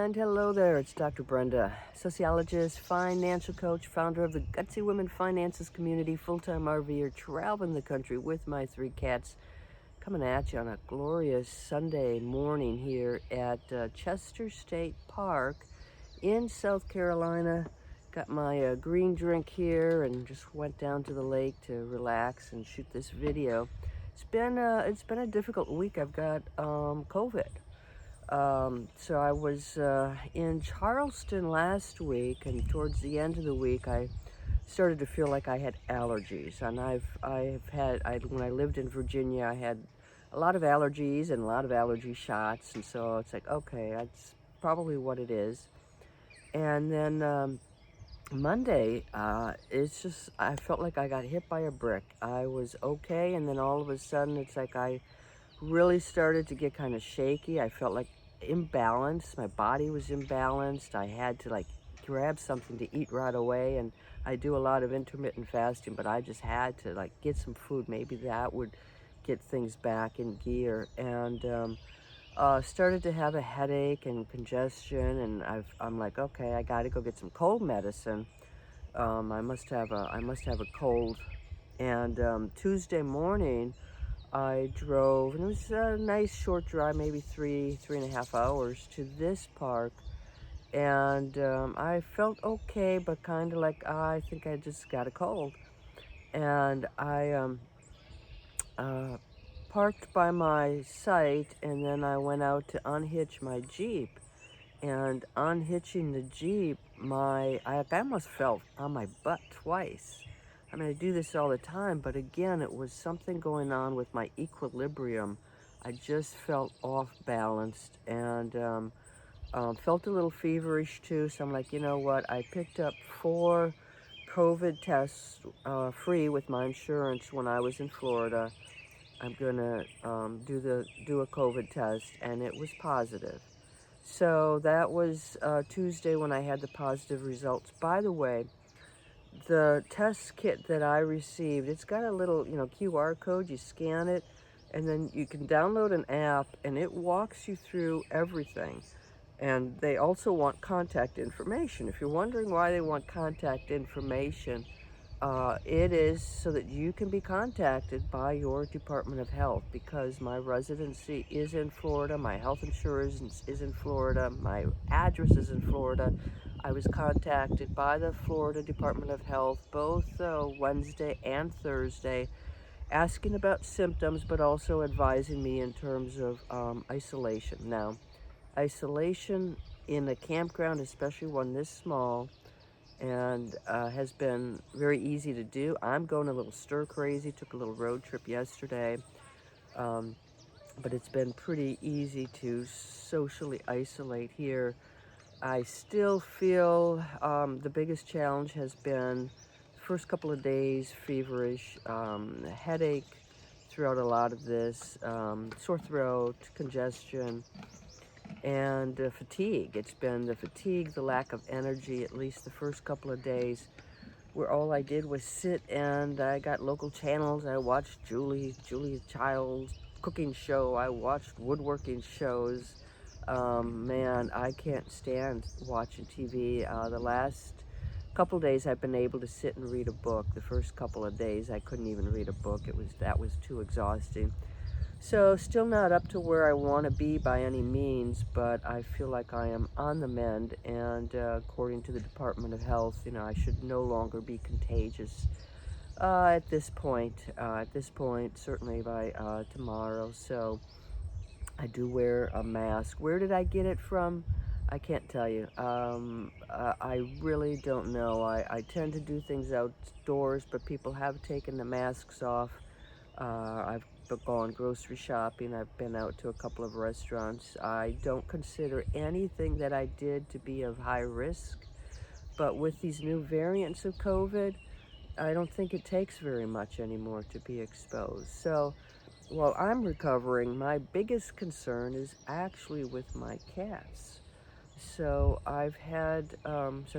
And hello there, it's Dr. Brenda, sociologist, financial coach, founder of the Gutsy Women Finances community, full-time RVer, traveling the country with my 3 cats, coming at you on a glorious Sunday morning here at Chester State Park in South Carolina. Got my green drink here and just went down to the lake to relax and shoot this video. It's been a difficult week. I've got COVID. So I was in Charleston last week, and towards the end of the week, I started to feel like I had allergies. And when I lived in Virginia, I had a lot of allergies and a lot of allergy shots. And so it's like, okay, that's probably what it is. And then Monday, I felt like I got hit by a brick. I was okay, and then all of a sudden, it's like I really started to get kind of shaky. I felt like imbalanced. My body was imbalanced. I had to like grab something to eat right away. And I do a lot of intermittent fasting, but I just had to like get some food. Maybe that would get things back in gear. And started to have a headache and congestion. And I'm like, okay, I got to go get some cold medicine. I must have a cold. And Tuesday morning, I drove, and it was a nice short drive, maybe 3.5 hours to this park. And I felt okay, but kind of like, I think I just got a cold. And I uh, parked by my site, and then I went out to unhitch my Jeep. And unhitching the Jeep, I almost fell on my butt twice. I mean, I do this all the time, but again, it was something going on with my equilibrium. I just felt off balanced and felt a little feverish too. So I'm like, you know what? I picked up 4 COVID tests free with my insurance when I was in Florida. I'm gonna do a COVID test, and it was positive. So that was Tuesday when I had the positive results. By the way, the test kit that I received, it's got a little, QR code. You scan it, and then you can download an app, and it walks you through everything. And they also want contact information. If you're wondering why they want contact information, it is so that you can be contacted by your Department of Health, because my residency is in Florida, my health insurance is in Florida, my address is in Florida. I was contacted by the Florida Department of Health both Wednesday and Thursday, asking about symptoms, but also advising me in terms of isolation. Now, isolation in a campground, especially one this small, and has been very easy to do. I'm going a little stir crazy, took a little road trip yesterday, um, but it's been pretty easy to socially isolate here. I still feel the biggest challenge has been the first couple of days, feverish, headache throughout a lot of this, sore throat, congestion, and fatigue. It's been the fatigue, the lack of energy, at least the first couple of days, where all I did was sit, and I got local channels. I watched Julia Child's cooking show. I watched woodworking shows. Man, I can't stand watching TV. The last couple of days I've been able to sit and read a book. The first couple of days I couldn't even read a book. That was too exhausting. So still not up to where I want to be by any means, but I feel like I am on the mend, and according to the Department of Health, I should no longer be contagious at this point. Certainly by tomorrow. So I do wear a mask. Where did I get it from? I can't tell you. I really don't know. I tend to do things outdoors, but people have taken the masks off. I've gone grocery shopping. I've been out to a couple of restaurants. I don't consider anything that I did to be of high risk, but with these new variants of COVID, I don't think it takes very much anymore to be exposed. So while I'm recovering, my biggest concern is actually with my cats. So I've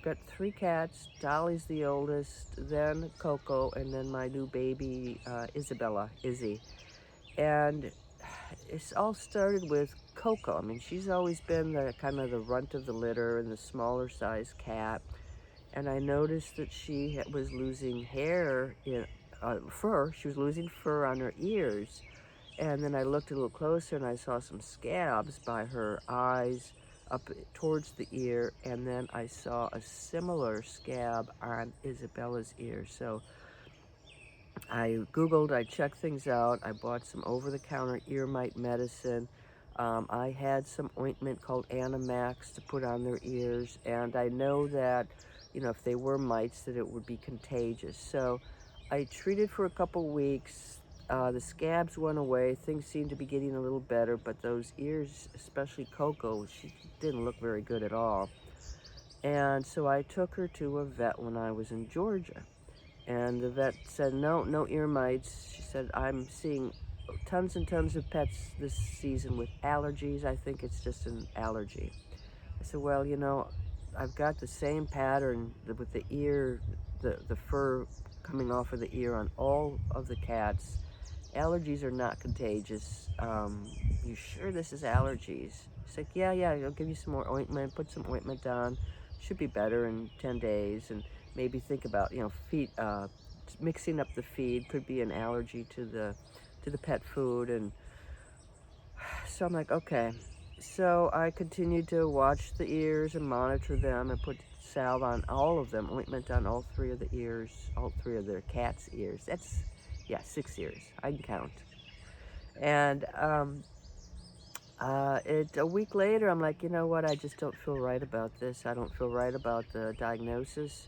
got 3 cats. Dolly's the oldest, then Coco, and then my new baby, Izzy. And it's all started with Coco. I mean, she's always been the kind of the runt of the litter and the smaller size cat. And I noticed that she was losing hair in fur. She was losing fur on her ears. And then I looked a little closer and I saw some scabs by her eyes up towards the ear. And then I saw a similar scab on Isabella's ear. So I Googled, I checked things out. I bought some over-the-counter ear mite medicine. I had some ointment called Animax to put on their ears. And I know that, you know, if they were mites, that it would be contagious. So I treated for a couple weeks. The scabs went away. Things seemed to be getting a little better, but those ears, especially Coco, she didn't look very good at all. And so I took her to a vet when I was in Georgia. And the vet said, no, no ear mites. She said, I'm seeing tons and tons of pets this season with allergies. I think it's just an allergy. I said, well, you know, I've got the same pattern with the ear, the fur coming off of the ear on all of the cats. Allergies are not contagious. You sure this is allergies? She's like, yeah, I'll give you some more ointment, put some ointment on. Should be better in 10 days. And maybe think about, you know, feed, mixing up the feed could be an allergy to the pet food. And so I'm like, okay. So I continued to watch the ears and monitor them and put salve on all of them, ointment on all three of the ears, all three of their cats' ears. That's, yeah, 6 ears. I can count. And a week later, I'm like, you know what? I just don't feel right about this. I don't feel right about the diagnosis.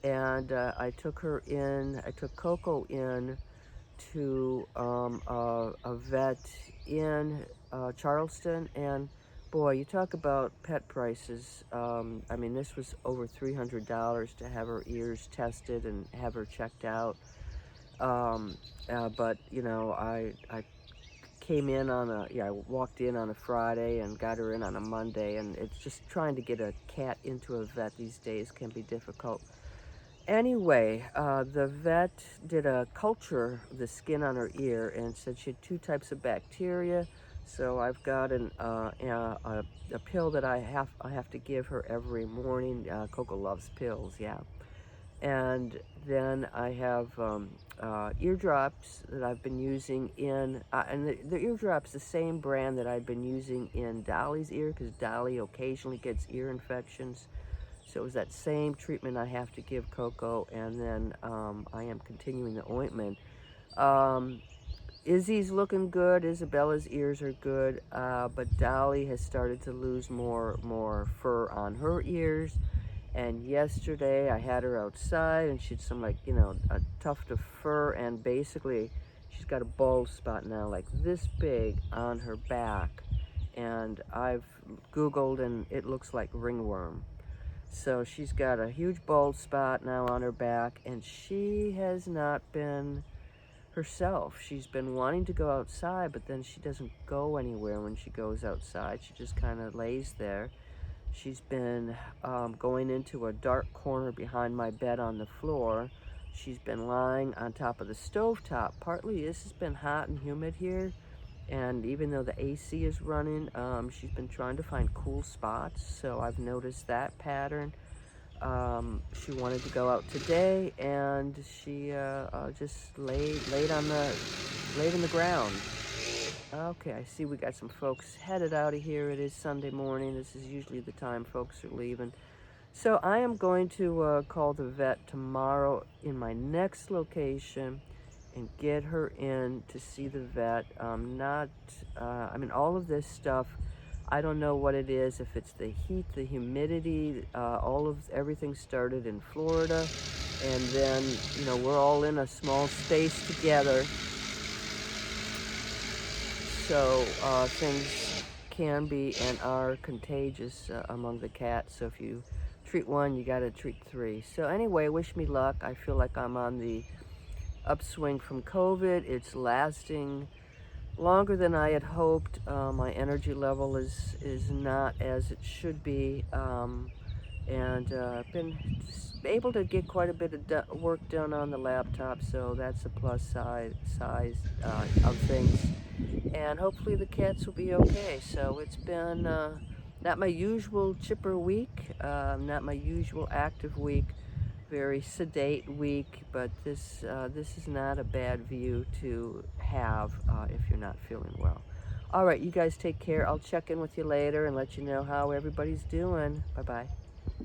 And I took Coco in to a vet in Charleston. And boy, you talk about pet prices. I mean, this was over $300 to have her ears tested and have her checked out. But, you know, I came in I walked in on a Friday and got her in on a Monday. And it's just trying to get a cat into a vet these days can be difficult. Anyway, the vet did a culture of the skin on her ear and said she had 2 types of bacteria. So I've got a pill that I have to give her every morning. Coco loves pills, yeah. And then I have eardrops that I've been using in, and the eardrops, the same brand that I've been using in Dolly's ear, because Dolly occasionally gets ear infections. So it was that same treatment I have to give Coco, and then I am continuing the ointment. Izzy's looking good. Isabella's ears are good, but Dolly has started to lose more fur on her ears. And yesterday I had her outside, and she had some, like, you know, a tuft of fur, and basically she's got a bald spot now like this big on her back. And I've Googled, and it looks like ringworm. So she's got a huge bald spot now on her back, and she has not been herself. She's been wanting to go outside, but then she doesn't go anywhere when she goes outside. She just kind of lays there. She's been going into a dark corner behind my bed on the floor. She's been lying on top of the stovetop. Partly this has been hot and humid here, and even though the AC is running, she's been trying to find cool spots. So I've noticed that pattern. She wanted to go out today, and she just laid in the ground. Okay, I see we got some folks headed out of here. It is Sunday morning. This is usually the time folks are leaving. So I am going to call the vet tomorrow in my next location and get her in to see the vet. I mean, all of this stuff, I don't know what it is, if it's the heat, the humidity, everything started in Florida. And then, you know, we're all in a small space together. So things can be and are contagious among the cats. So if you treat one, you got to treat 3. So anyway, wish me luck. I feel like I'm on the upswing from COVID. It's lasting longer than I had hoped. My energy level is not as it should be. and been able to get quite a bit of work done on the laptop, so that's a plus size of things. And hopefully the cats will be okay. So it's been not my usual chipper week, not my usual active week, very sedate week, but this is not a bad view to have if you're not feeling well. All right, you guys take care. I'll check in with you later and let you know how everybody's doing. Bye bye.